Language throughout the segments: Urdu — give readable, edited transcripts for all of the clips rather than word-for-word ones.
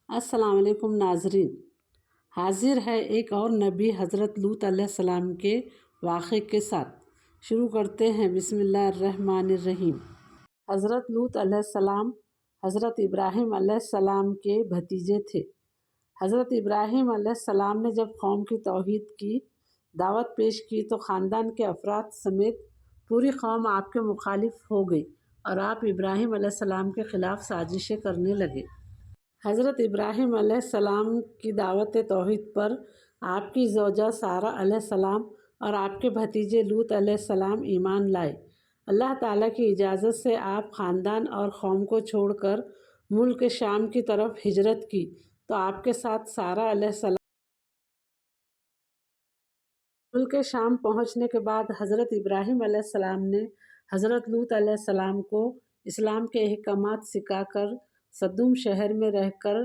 السلام علیکم ناظرین، حاضر ہے ایک اور نبی حضرت لوط علیہ السلام کے واقعے کے ساتھ۔ شروع کرتے ہیں۔ بسم اللہ الرحمن الرحیم۔ حضرت لوط علیہ السلام حضرت ابراہیم علیہ السلام کے بھتیجے تھے۔ حضرت ابراہیم علیہ السلام نے جب قوم کی توحید کی دعوت پیش کی تو خاندان کے افراد سمیت پوری قوم آپ کے مخالف ہو گئی اور آپ ابراہیم علیہ السلام کے خلاف سازشیں کرنے لگے۔ حضرت ابراہیم علیہ السلام کی دعوت توحید پر آپ کی زوجہ سارہ علیہ السلام اور آپ کے بھتیجے لوط علیہ السلام ایمان لائے۔ اللہ تعالیٰ کی اجازت سے آپ خاندان اور قوم کو چھوڑ کر ملک شام کی طرف ہجرت کی تو آپ کے ساتھ سارہ علیہ السلام۔ ملک شام پہنچنے کے بعد حضرت ابراہیم علیہ السلام نے حضرت لوط علیہ السلام کو اسلام کے احکامات سکھا کر صدوم شہر میں رہ کر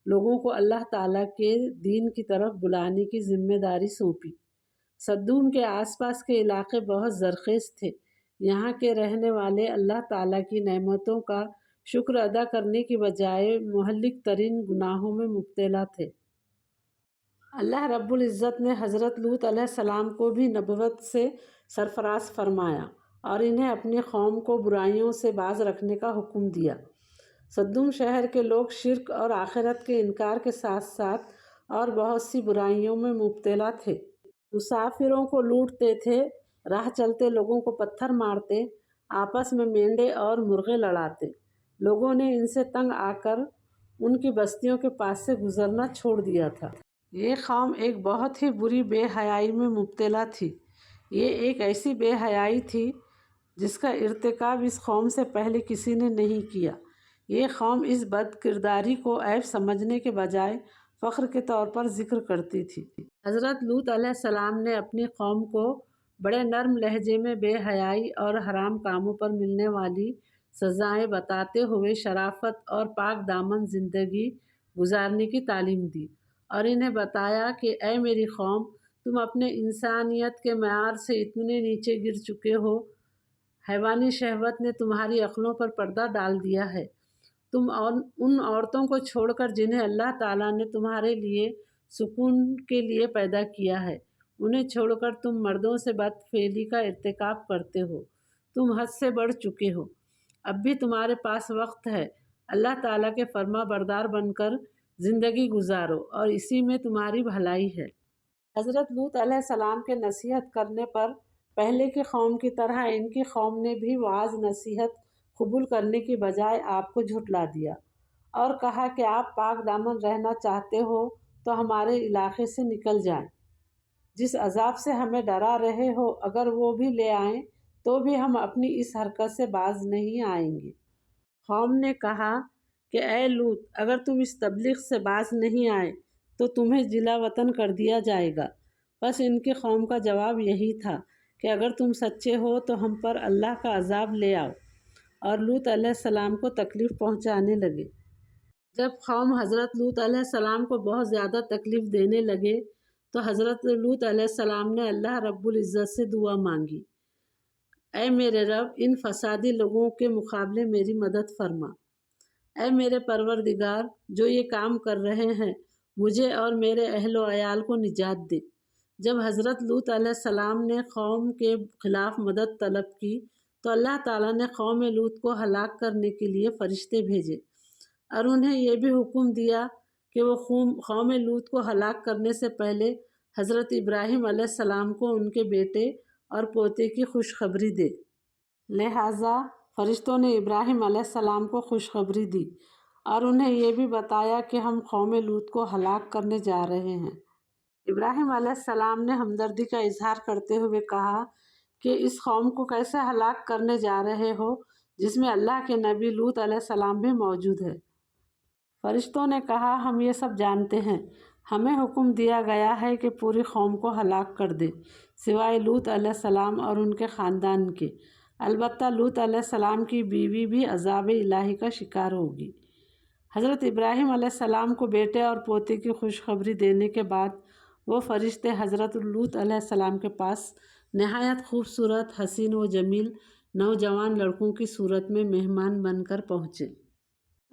لوگوں کو اللہ تعالیٰ کے دین کی طرف بلانے کی ذمہ داری سونپی۔ صدوم کے آس پاس کے علاقے بہت زرخیز تھے۔ یہاں کے رہنے والے اللہ تعالیٰ کی نعمتوں کا شکر ادا کرنے کی بجائے مہلک ترین گناہوں میں مبتلا تھے۔ اللہ رب العزت نے حضرت لوط علیہ السلام کو بھی نبوت سے سرفراز فرمایا اور انہیں اپنی قوم کو برائیوں سے باز رکھنے کا حکم دیا۔ صدوم شہر کے لوگ شرک اور آخرت کے انکار کے ساتھ ساتھ اور بہت سی برائیوں میں مبتلا تھے۔ مسافروں کو لوٹتے تھے، راہ چلتے لوگوں کو پتھر مارتے، آپس میں مینڈے اور مرغے لڑاتے۔ لوگوں نے ان سے تنگ آ کر ان کی بستیوں کے پاس سے گزرنا چھوڑ دیا تھا۔ یہ قوم ایک بہت ہی بری بے حیائی میں مبتلا تھی۔ یہ ایک ایسی بے حیائی تھی جس کا ارتکاب اس قوم سے پہلے کسی نے نہیں کیا۔ یہ قوم اس بد کرداری کو عیب سمجھنے کے بجائے فخر کے طور پر ذکر کرتی تھی۔ حضرت لوط علیہ السلام نے اپنی قوم کو بڑے نرم لہجے میں بے حیائی اور حرام کاموں پر ملنے والی سزائیں بتاتے ہوئے شرافت اور پاک دامن زندگی گزارنے کی تعلیم دی اور انہیں بتایا کہ اے میری قوم، تم اپنے انسانیت کے معیار سے اتنے نیچے گر چکے ہو، حیوانی شہوت نے تمہاری عقلوں پر پردہ ڈال دیا ہے۔ تم ان عورتوں کو چھوڑ کر جنہیں اللہ تعالیٰ نے تمہارے لیے سکون کے لیے پیدا کیا ہے، انہیں چھوڑ کر تم مردوں سے بد فعلی کا ارتکاب کرتے ہو۔ تم حد سے بڑھ چکے ہو۔ اب بھی تمہارے پاس وقت ہے۔ اللہ تعالیٰ کے فرما بردار بن کر زندگی گزارو اور اسی میں تمہاری بھلائی ہے۔ حضرت لوط علیہ السلام کے نصیحت کرنے پر پہلے کی قوم کی طرح ان کی قوم نے بھی وعظ نصیحت قبول کرنے کی بجائے آپ کو جھٹلا دیا اور کہا کہ آپ پاک دامن رہنا چاہتے ہو تو ہمارے علاقے سے نکل جائیں۔ جس عذاب سے ہمیں ڈرا رہے ہو اگر وہ بھی لے آئیں تو بھی ہم اپنی اس حرکت سے باز نہیں آئیں گے۔ قوم نے کہا کہ اے لوط، اگر تم اس تبلیغ سے باز نہیں آئے تو تمہیں جلا وطن کر دیا جائے گا۔ بس ان کی قوم کا جواب یہی تھا کہ اگر تم سچے ہو تو ہم پر اللہ کا عذاب لے آؤ، اور لوط علیہ السلام کو تکلیف پہنچانے لگے۔ جب قوم حضرت لوط علیہ السلام کو بہت زیادہ تکلیف دینے لگے تو حضرت لوط علیہ السلام نے اللہ رب العزت سے دعا مانگی، اے میرے رب، ان فسادی لوگوں کے مقابلے میری مدد فرما۔ اے میرے پروردگار، جو یہ کام کر رہے ہیں، مجھے اور میرے اہل و عیال کو نجات دے۔ جب حضرت لوط علیہ السلام نے قوم کے خلاف مدد طلب کی تو اللہ تعالیٰ نے قوم لوط کو ہلاک کرنے کے لیے فرشتے بھیجے اور انہیں یہ بھی حکم دیا کہ وہ قوم لوط کو ہلاک کرنے سے پہلے حضرت ابراہیم علیہ السلام کو ان کے بیٹے اور پوتے کی خوشخبری دے۔ لہٰذا فرشتوں نے ابراہیم علیہ السلام کو خوشخبری دی اور انہیں یہ بھی بتایا کہ ہم قوم لوط کو ہلاک کرنے جا رہے ہیں۔ ابراہیم علیہ السلام نے ہمدردی کا اظہار کرتے ہوئے کہا کہ اس قوم کو کیسے ہلاک کرنے جا رہے ہو جس میں اللہ کے نبی لوط علیہ السلام بھی موجود ہے۔ فرشتوں نے کہا، ہم یہ سب جانتے ہیں، ہمیں حکم دیا گیا ہے کہ پوری قوم کو ہلاک کر دے سوائے لوط علیہ السلام اور ان کے خاندان کے۔ البتہ لوط علیہ السلام کی بیوی بھی عذاب الہی کا شکار ہوگی۔ حضرت ابراہیم علیہ السلام کو بیٹے اور پوتے کی خوشخبری دینے کے بعد وہ فرشتے حضرت لوط علیہ السلام کے پاس نہایت خوبصورت، حسین و جمیل نوجوان لڑکوں کی صورت میں مہمان بن کر پہنچے۔